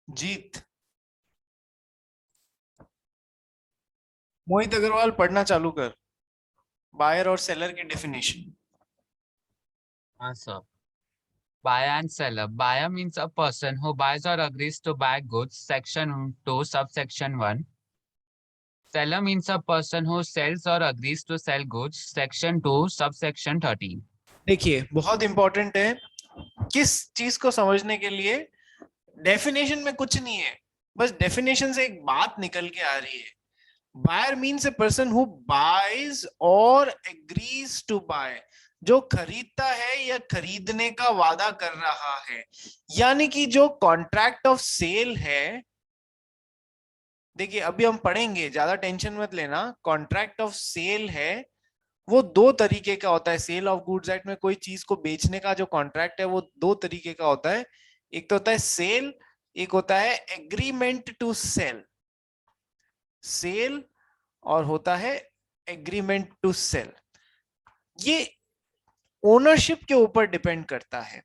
जीत। मोहित अग्रवाल पढ़ना चालू कर। बायर और सेलर की डेफिनेशन। हाँ sir. Buyer and seller. Buyer means a person who buys or agrees to buy goods. Section 2, subsection 1. Seller means a person who sells or agrees to sell goods. Section 2, subsection 13. देखिए बहुत important है किस चीज को समझने के लिए। Definition में कुछ नहीं है, बस डेफिनेशन से एक बात निकल के आ रही है। Buyer means a person who buys or agrees to buy, जो खरीदता है या खरीदने का वादा कर रहा है। यानी कि जो कॉन्ट्रैक्ट ऑफ सेल है, देखिए अभी हम पढ़ेंगे, ज्यादा टेंशन मत लेना। कॉन्ट्रैक्ट ऑफ सेल है वो दो तरीके का होता है। सेल ऑफ गुड्स एक्ट में कोई चीज को बेचने का जो कॉन्ट्रैक्ट है वो दो तरीके का होता है। एक तो होता है सेल, एक होता है एग्रीमेंट टू सेल। सेल और होता है एग्रीमेंट टू सेल। ये ओनरशिप के ऊपर डिपेंड करता है।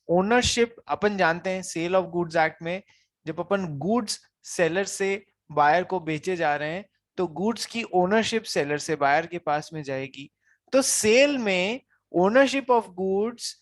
ओनरशिप अपन जानते हैं सेल ऑफ गुड्स एक्ट में, जब अपन गुड्स सेलर से बायर को बेचे जा रहे हैं तो गुड्स की ओनरशिप सेलर से बायर के पास में जाएगी। तो सेल में ओनरशिप ऑफ गुड्स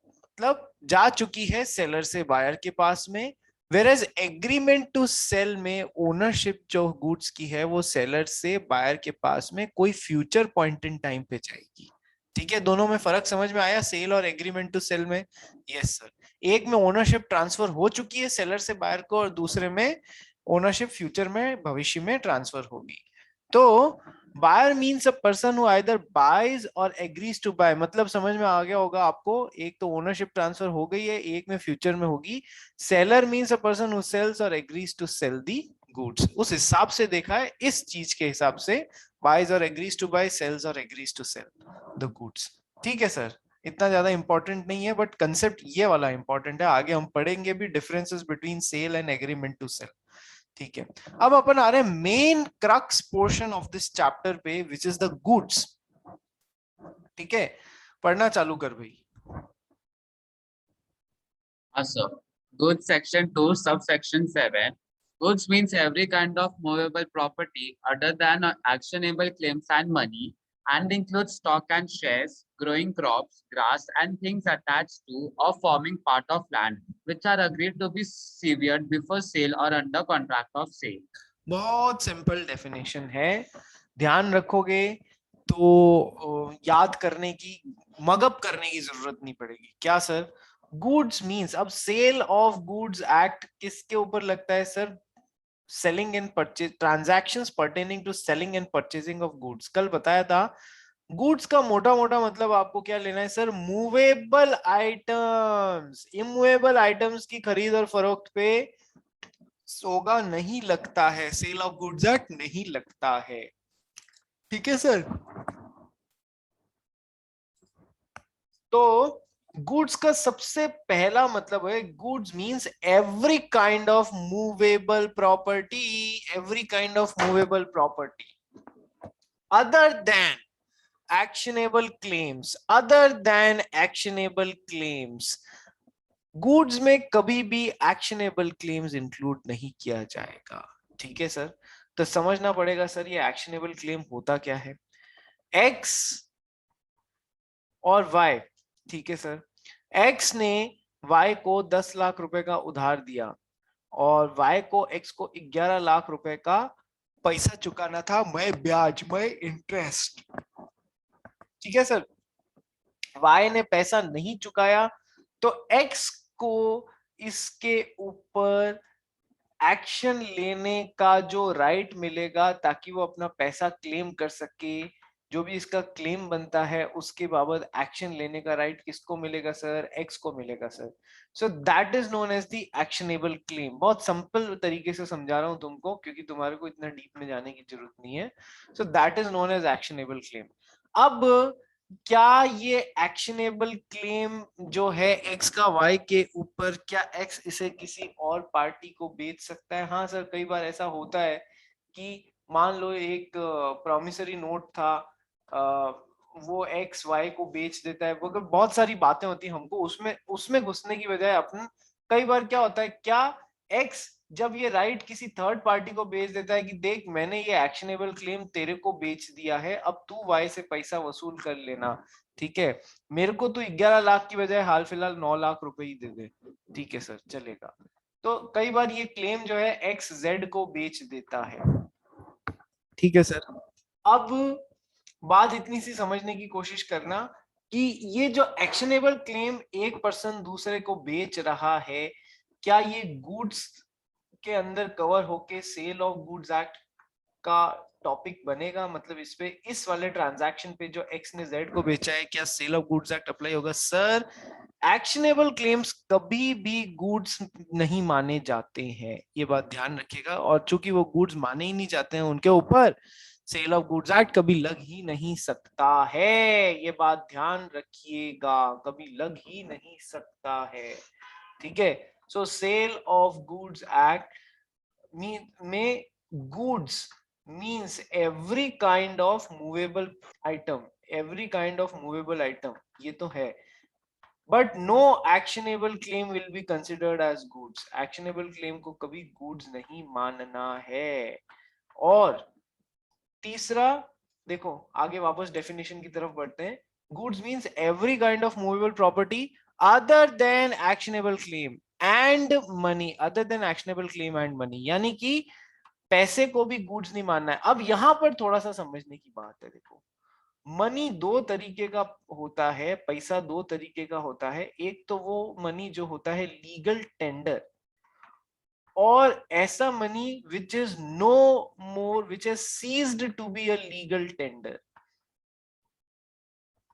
मतलब जा चुकी है सेलर से बायर के पास में। वेरएज एग्रीमेंट टू सेल में ओनरशिप जो गुड्स की है वो सेलर से बायर के पास में कोई फ्यूचर पॉइंट इन टाइम पे जाएगी। ठीक है, दोनों में फर्क समझ में आया सेल और एग्रीमेंट टू सेल में? Yes sir. एक में ओनरशिप ट्रांसफर हो चुकी है सेलर से बायर को और दूसरे में ओनरशिप फ्यूचर में भविष्य में ट्रांसफर होगी। तो buyer means a person who either buys or agrees to buy, मतलब समझ में आ गया होगा आपको, एक तो ओनरशिप ट्रांसफर हो गई है, एक में फ्यूचर में होगी। Seller means a person who sells और agrees to sell the goods. उस हिसाब से देखा है, इस चीज के हिसाब से buys or agrees to buy, sells और agrees to sell the goods. ठीक है सर, इतना ज्यादा इंपॉर्टेंट नहीं है बट कंसेप्ट ये वाला इंपॉर्टेंट है। आगे हम पढ़ेंगे भी differences between sale and agreement to sale. ठीक है, अब अपन आ रहे हैं main crux portion of this chapter पे, विच इज द गुड्स। ठीक है, पढ़ना चालू कर भाई। Sir. Goods section 2, subsection 7. Goods means every kind of movable property other than actionable claims and money, and includes stock and shares, growing crops, grass, and things attached to or forming part of land, which are agreed to be severed before sale or under contract of sale. बहुत simple definition है, ध्यान रखोगे तो याद करने की, mug up करने की जरूरत नहीं पड़ेगी। क्या सर? गुड्स मींस, अब सेल ऑफ गुड्स एक्ट किसके ऊपर लगता है sir? Selling and purchase, transactions pertaining to selling and purchasing of goods. कल बताया था गुड्स का मोटा मोटा मतलब आपको क्या लेना है sir? Movable items. Immovable items की खरीद और फरोख्त पे सोगा नहीं लगता है, सेल ऑफ गुड्स एक्ट नहीं लगता है। ठीक है सर। तो गुड्स का सबसे पहला मतलब है, goods means every kind of movable property, every kind of movable property other than actionable claims, other than actionable claims। Goods में कभी भी एक्शनेबल क्लेम्स इंक्लूड नहीं किया जाएगा। ठीक है सर, तो समझना पड़ेगा सर ये एक्शनेबल क्लेम होता क्या है। एक्स और वाई, ठीक है सर, एक्स ने वाई को 10 लाख रुपए का उधार दिया और वाई को एक्स को 11 लाख रुपए का पैसा चुकाना था, मैं ब्याज, मैं इंटरेस्ट। ठीक है सर, वाई ने पैसा नहीं चुकाया तो एक्स को इसके ऊपर एक्शन लेने का जो राइट मिलेगा ताकि वो अपना पैसा क्लेम कर सके। जो भी इसका क्लेम बनता है उसके बाबत एक्शन लेने का राइट किसको मिलेगा सर? एक्स को मिलेगा sir. So that is known as the actionable claim. बहुत सिंपल तरीके से समझा रहा हूं तुमको क्योंकि तुम्हारे को इतना डीप में जाने की जरूरत नहीं है। So that is known as actionable claim. अब क्या ये एक्शनेबल क्लेम जो है एक्स का वाई के ऊपर, क्या एक्स इसे किसी और पार्टी को बेच सकता है? हाँ सर, कई बार ऐसा होता है कि मान लो एक प्रॉमिसरी नोट था, वो एक्स वाई को बेच देता है। वो बहुत सारी बातें होती हैं, हमको उसमें उसमें घुसने की बजाय अपन, कई बार क्या होता है, क्या एक्स जब ये राइट किसी थर्ड पार्टी को बेच देता है कि देख मैंने ये एक्शनेबल क्लेम तेरे को बेच दिया है, अब तू वाई से पैसा वसूल कर लेना, ठीक है, मेरे को तू 11 लाख की बजाय हाल फिलहाल 9 लाख रुपए ही दे दे, ठीक है सर चलेगा। तो कई बार ये क्लेम जो है एक्स जेड को बेच देता है, ठीक है सर। अब बात इतनी सी समझने की कोशिश करना कि ये जो एक्शनेबल क्लेम एक पर्सन दूसरे को बेच रहा है, क्या ये गुड्स के अंदर कवर होके सेल ऑफ गुड्स एक्ट का टॉपिक बनेगा, मतलब इस पे इस वाले ट्रांजैक्शन पे जो एक्स ने जेड को बेचा है क्या sale of goods act apply होगा? सर एक्शनेबल क्लेम्स कभी भी गुड्स नहीं माने जाते हैं, ये बात ध्यान रखिएगा, और चूंकि वो गुड्स माने ही नहीं जाते हैं उनके ऊपर सेल ऑफ गुड्स एक्ट कभी लग ही नहीं सकता है, ये बात ध्यान रखिएगा, कभी लग ही नहीं सकता है, ठीक है। So sale of goods act में goods means every kind of movable item, every kind of movable item, ये तो है, but no actionable claim will be considered as goods, actionable claim को कभी गुड्स नहीं मानना है। और तीसरा देखो आगे वापस डेफिनेशन की तरफ बढ़ते हैं, goods means every kind of movable property other than actionable claim and money, other than actionable claim and money, यानी कि पैसे को भी गुड्स नहीं मानना है। अब यहां पर थोड़ा सा समझने की बात है, देखो मनी दो तरीके का होता है, पैसा दो तरीके का होता है, एक तो वो मनी जो होता है लीगल टेंडर, और ऐसा money which is no more which is ceased to be a legal tender,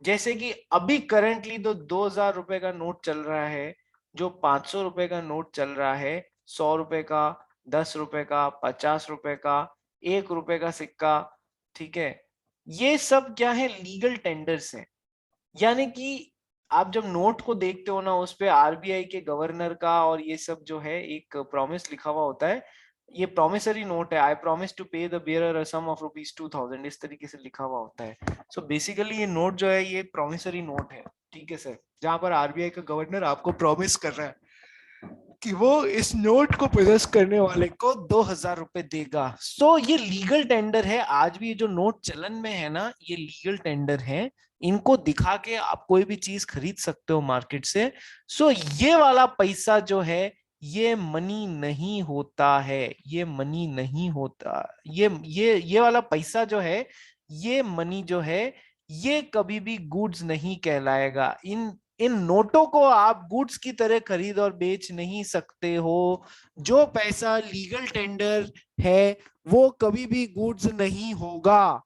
जैसे कि अभी करंटली तो 2000 रुपए का नोट चल रहा है, जो 500 रुपए का नोट चल रहा है, 100 रुपए का, 10 रुपए का, 50 रुपए का, 1 रुपए का सिक्का, ठीक है, ये सब क्या है लीगल टेंडर्स हैं। यानी कि आप जब नोट को देखते हो ना उस पे आरबीआई के गवर्नर का और ये सब जो है एक प्रॉमिस लिखा हुआ होता है, ये प्रॉमिसरी नोट है, I promise to pay the bearer a sum of ₹2000, इस तरीके से लिखा हुआ होता है। सो बेसिकली ये नोट जो है ये प्रॉमिसरी नोट है, ठीक है सर, जहां पर आरबीआई का गवर्नर आपको प्रॉमिस कर रहा है कि वो इस नोट को पोजेस करने वाले को 2000 रुपए देगा। सो ये लीगल टेंडर है, आज भी ये जो नोट चलन में है ना ये लीगल टेंडर है, इनको दिखा के आप कोई भी चीज खरीद सकते हो मार्केट से। सो ये वाला पैसा जो है ये मनी नहीं होता है, ये मनी नहीं होता, ये वाला पैसा जो है ये मनी जो है ये कभी भी गुड्स नहीं कहलाएगा। इन इन नोटों को आप गुड्स की तरह खरीद और बेच नहीं सकते हो, जो पैसा लीगल टेंडर है वो कभी भी गुड्स नहीं होगा,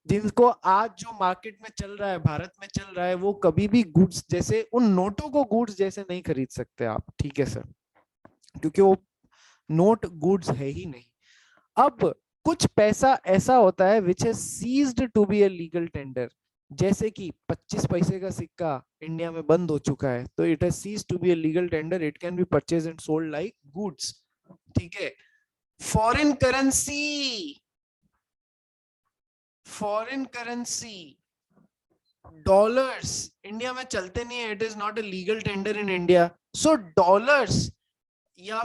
जिनको आज जो मार्केट में चल रहा है भारत में चल रहा है वो कभी भी गुड्स जैसे उन नोटों को गुड्स जैसे नहीं खरीद सकते आप, ठीक है सर, क्योंकि वो नोट गुड्स है ही नहीं। अब कुछ पैसा ऐसा होता है which is ceased to be a legal tender, जैसे कि 25 पैसे का सिक्का इंडिया में बंद हो चुका है तो it has ceased to be a legal tender, it can be purchase and sold like goods, ठीक है। Foreign currency, foreign currency dollars India में चलते नहीं है, it is not a legal tender in India. So dollars या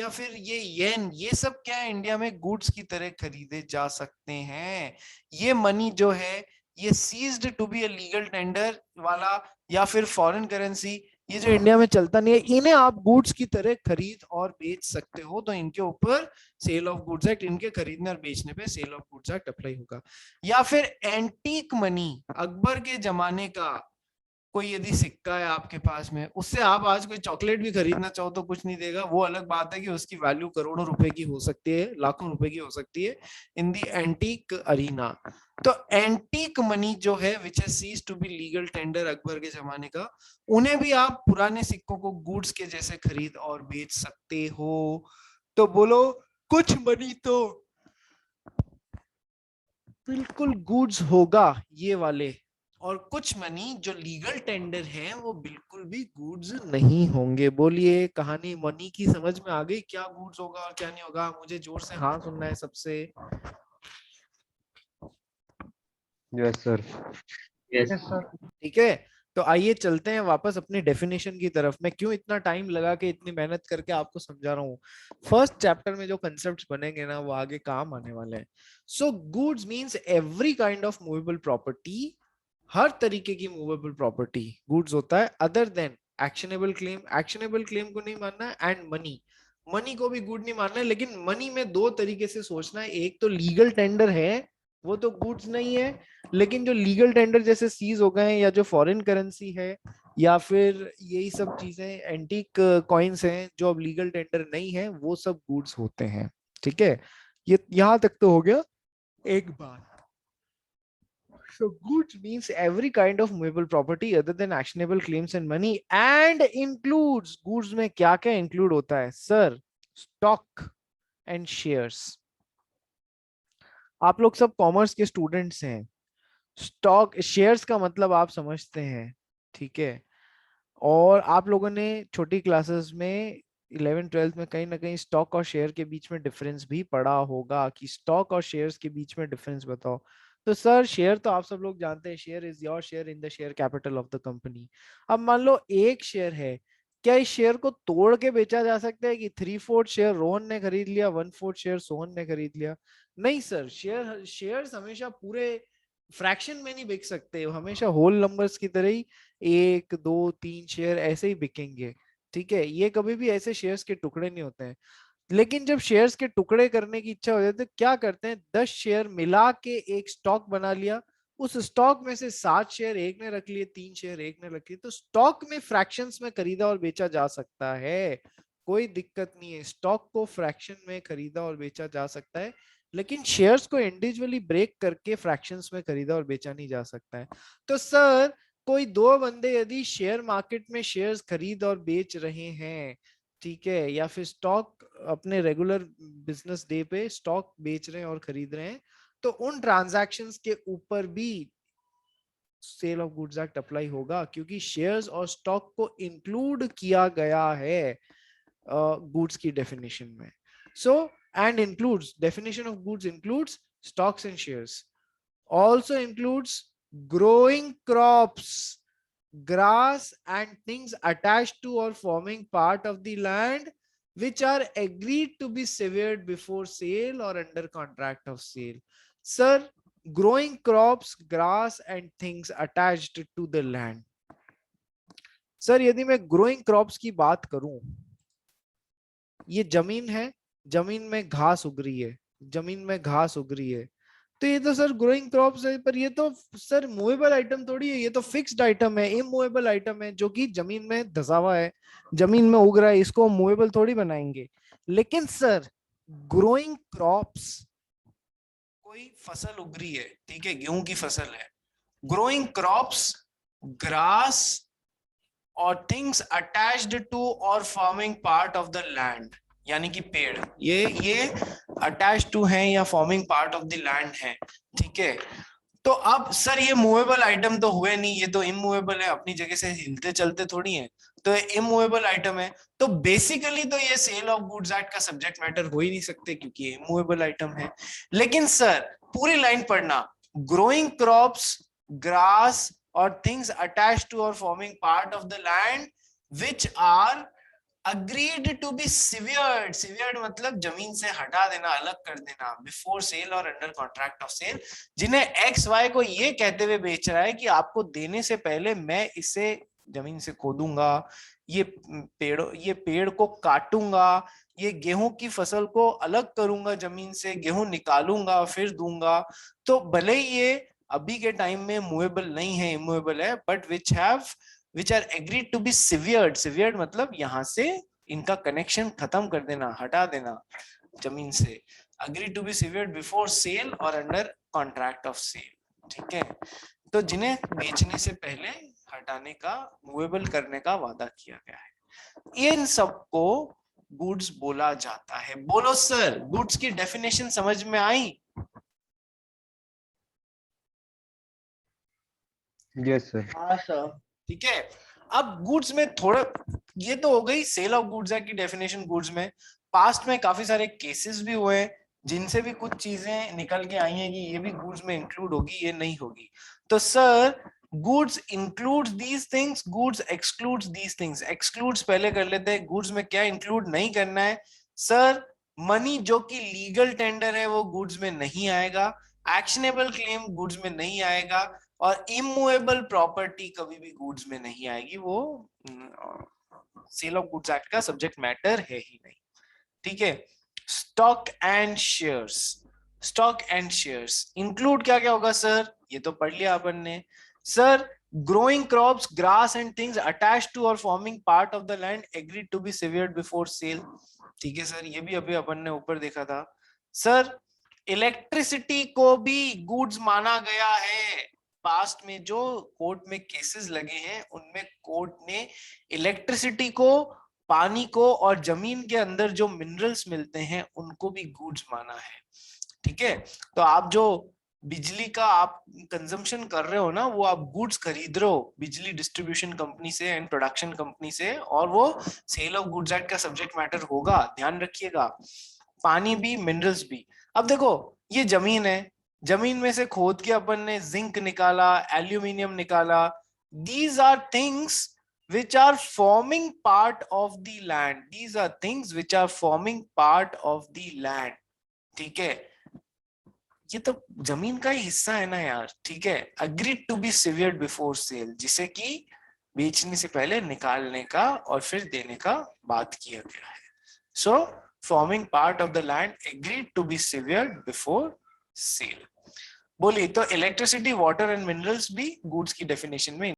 फिर ये येन, ये सब क्या है इंडिया में गुड्स की तरह खरीदे जा सकते हैं। ये मनी जो है ये ceased to be a legal tender वाला या फिर फॉरेन करेंसी, ये जो इंडिया में चलता नहीं है इन्हें आप गुड्स की तरह खरीद और बेच सकते हो, तो इनके ऊपर सेल ऑफ गुड्स एक्ट, इनके खरीदने और बेचने पे sale of goods act apply होगा। या फिर एंटीक मनी, अकबर के जमाने का कोई यदि सिक्का है आपके पास में, उससे आप आज कोई चॉकलेट भी खरीदना चाहो तो कुछ नहीं देगा, वो अलग बात है कि उसकी वैल्यू करोड़ों रुपए की हो सकती है, लाखों रुपए की हो सकती है इन दी एंटीक अरीना। तो एंटीक मनी जो है which is cease to be legal tender Akbar के जमाने का, उन्हें भी आप पुराने सिक्कों को गुड्स के जैसे खरीद और बेच सकते हो। तो बोलो कुछ मनी तो बिल्कुल गुड्स होगा ये वाले, और कुछ मनी जो लीगल टेंडर है वो बिल्कुल भी गुड्स नहीं होंगे। बोलिए कहानी मनी की समझ में आ गई, क्या गुड्स होगा और क्या नहीं होगा? मुझे जोर से हाँ सुनना है सबसे। Yes sir. Yes. Yes sir. ठीक है, तो आइए चलते हैं वापस अपनी डेफिनेशन की तरफ। मैं क्यों इतना टाइम लगा के इतनी मेहनत करके आपको समझा रहा हूँ। फर्स्ट चैप्टर में जो कंसेप्ट्स बनेंगे ना वो आगे काम आने वाले हैं। So goods means every kind of movable property, हर तरीके की मूवेबल प्रॉपर्टी गुड्स होता है, other than actionable claim. Actionable claim को नहीं मानना है, एंड मनी, मनी को भी गुड नहीं मानना है। लेकिन मनी में दो तरीके से सोचना है, एक तो लीगल टेंडर है, वो तो गुड्स नहीं है। लेकिन जो लीगल टेंडर जैसे सीज हो गए या जो फॉरेन करेंसी है या फिर यही सब चीजें एंटीक कॉइन्स हैं जो अब लीगल टेंडर नहीं है, वो सब गुड्स होते हैं। ठीक है, ये यहां तक तो हो गया एक बार। So goods means every kind of movable property other than actionable claims and money and includes, goods में क्या क्या include होता है सर? Stock and shares। आप लोग सब कॉमर्स के स्टूडेंट्स हैं, स्टॉक शेयर्स का मतलब आप समझते हैं, ठीक है। और आप लोगों ने छोटी क्लासेस में 11th 12th में कहीं ना कहीं स्टॉक और शेयर के बीच में डिफरेंस भी पढ़ा होगा कि स्टॉक और शेयर्स के बीच में डिफरेंस बताओ। तो सर शेयर तो आप सब लोग जानते हैं, share is your share in the share capital of the company. अब मान लो एक शेयर है, क्या इस शेयर को तोड़ के बेचा जा सकता है कि 3/4 शेयर रोहन ने खरीद लिया, 1/4 शेयर सोहन ने खरीद लिया? नहीं सर, शेयर्स हमेशा पूरे फ्रैक्शन में नहीं बिक सकते, हमेशा होल नंबर्स की तरह ही 1 2 3 शेयर ऐसे ही बिकेंगे। ठीक है, ये कभी भी ऐसे शेयर्स के टुकड़े नहीं होते हैं। लेकिन जब शेयर्स के टुकड़े करने की इच्छा हो जाती है तो क्या करते हैं, 10 शेयर मिला के एक स्टॉक बना लिया। उस स्टॉक में से 7 शेयर एक ने रख लिए, 3 शेयर एक ने रख लिए। तो स्टॉक में फ्रैक्शंस में खरीदा और बेचा जा सकता है, कोई दिक्कत नहीं है, स्टॉक को फ्रैक्शन में खरीदा और बेचा जा सकता है। लेकिन शेयर्स को इंडिविजुअली ब्रेक करके फ्रैक्शंस में खरीदा और बेचा नहीं जा सकता है। तो सर कोई दो बंदे यदि शेयर मार्केट में शेयर्स खरीद और बेच रहे हैं, ठीक है, या फिर स्टॉक अपने रेगुलर बिजनेस डे पे स्टॉक बेच रहे हैं और खरीद रहे हैं, तो उन ट्रांजैक्शंस के ऊपर भी sale of goods act apply होगा, क्योंकि शेयर्स और स्टॉक को इंक्लूड किया गया है गुड्स की डेफिनेशन में। So and includes, definition of goods includes stocks and shares, also includes growing crops, grass and things attached to or forming part of the land which are agreed to be severed before sale or under contract of sale. Sir, growing crops, grass and things attached to the land, sir यदि मैं growing crops की बात करूं, ये जमीन है, जमीन में घास उग रही है, जमीन में घास उग रही है, तो ये तो सर ग्रोइंग क्रॉप्स है। पर ये तो सर मूवेबल आइटम थोड़ी है, ये तो फिक्स्ड आइटम है, इमूवेबल आइटम है जो कि जमीन में धसा हुआ है, जमीन में उग रहा है, इसको मूवेबल थोड़ी बनाएंगे। लेकिन सर ग्रोइंग क्रॉप्स, कोई फसल उग रही है, ठीक है, गेहूं की फसल है, growing crops, grass or things attached to or forming part of the land, यानी कि पेड़, ये अटैच टू हैं या forming part of the land है। ठीक है, तो अब सर ये मूवेबल आइटम तो हुए नहीं, ये तो इमूवेबल है, अपनी जगह से हिलते चलते थोड़ी है, तो ये इमूवेबल आइटम है। तो बेसिकली तो ये सेल ऑफ गुड्स एक्ट का सब्जेक्ट मैटर हो ही नहीं सकते क्योंकि ये इमूवेबल आइटम है। लेकिन सर पूरी लाइन पढ़ना, growing crops, grass or things attached to or forming part of the land which are agreed to be severed, severed मतलब जमीन से हटा देना, अलग कर देना, बिफोर सेल और अंडर कॉन्ट्रैक्ट ऑफ सेल, जिन्हें एक्स वाई को ये कहते हुए बेच रहा है कि आपको देने से पहले मैं इसे जमीन से खोदूंगा, ये पेड़ को काटूंगा, ये गेहूं की फसल को अलग करूंगा, जमीन से गेहूं निकालूंगा फिर दूंगा। तो भले ही ये अभी के टाइम में मूवेबल नहीं है, इमूवेबल है, but which are agreed to be severed, severed मतलब यहां से इनका कनेक्शन खत्म कर देना, हटा देना जमीन से, agreed to be severed before sale और under contract of sale। ठीक है, तो जिन्हें बेचने से पहले हटाने का, मूवेबल करने का वादा किया गया है, इन सबको गुड्स बोला जाता है। बोलो सर, गुड्स की डेफिनेशन समझ में आई? Yes sir. हाँ सर। ठीक है, अब गुड्स में थोड़ा, ये तो हो गई सेल ऑफ गुड्स की डेफिनेशन। गुड्स में पास्ट में काफी सारे केसेस भी हुए हैं जिनसे भी कुछ चीजें निकल के आई हैं कि ये भी गुड्स में इंक्लूड होगी, ये नहीं होगी। तो sir goods includes these things, goods excludes these things. Excludes पहले कर लेते हैं, गुड्स में क्या इंक्लूड नहीं करना है सर? मनी जो कि लीगल टेंडर है वो गुड्स में नहीं आएगा, एक्शनेबल क्लेम गुड्स में नहीं आएगा, और इमूवेबल प्रॉपर्टी कभी भी गुड्स में नहीं आएगी, वो सेल ऑफ गुड्स एक्ट का सब्जेक्ट मैटर है ही नहीं। ठीक है। Stock and shares, stock and shares include क्या क्या होगा सर? ये तो पढ़ लिया अपन ने sir. Growing crops, grass and things attached to or forming part of the land agreed to be severed before sale. ठीक है सर, ये भी अभी अपन ने ऊपर देखा था सर। इलेक्ट्रिसिटी को भी गुड्स माना गया है। पास्ट में जो कोर्ट में केसेस लगे हैं उनमें कोर्ट ने इलेक्ट्रिसिटी को, पानी को और जमीन के अंदर जो मिनरल्स मिलते हैं उनको भी गुड्स माना है। ठीक है। तो आप जो बिजली का आप कंजम्पशन कर रहे हो ना, वो आप गुड्स खरीद रहे हो बिजली डिस्ट्रीब्यूशन कंपनी से एंड प्रोडक्शन कंपनी से, और वो सेल ऑफ गुड्स एक्ट का सब्जेक्ट मैटर होगा, ध्यान रखिएगा। पानी भी, मिनरल्स भी। अब देखो, ये जमीन है, जमीन में से खोद के अपन ने जिंक निकाला, एल्यूमिनियम निकाला। These are things which are forming part of the land, these are things which are forming part of the land। ठीक है, ये तो जमीन का ही हिस्सा है ना यार। ठीक है। Agreed to be severed before sale, जिसे कि बेचने से पहले निकालने का और फिर देने का बात किया गया है। So forming part of the land agreed to be severed before sale. बोलिए, तो इलेक्ट्रिसिटी, वाटर एंड मिनरल्स भी गुड्स की डेफिनेशन में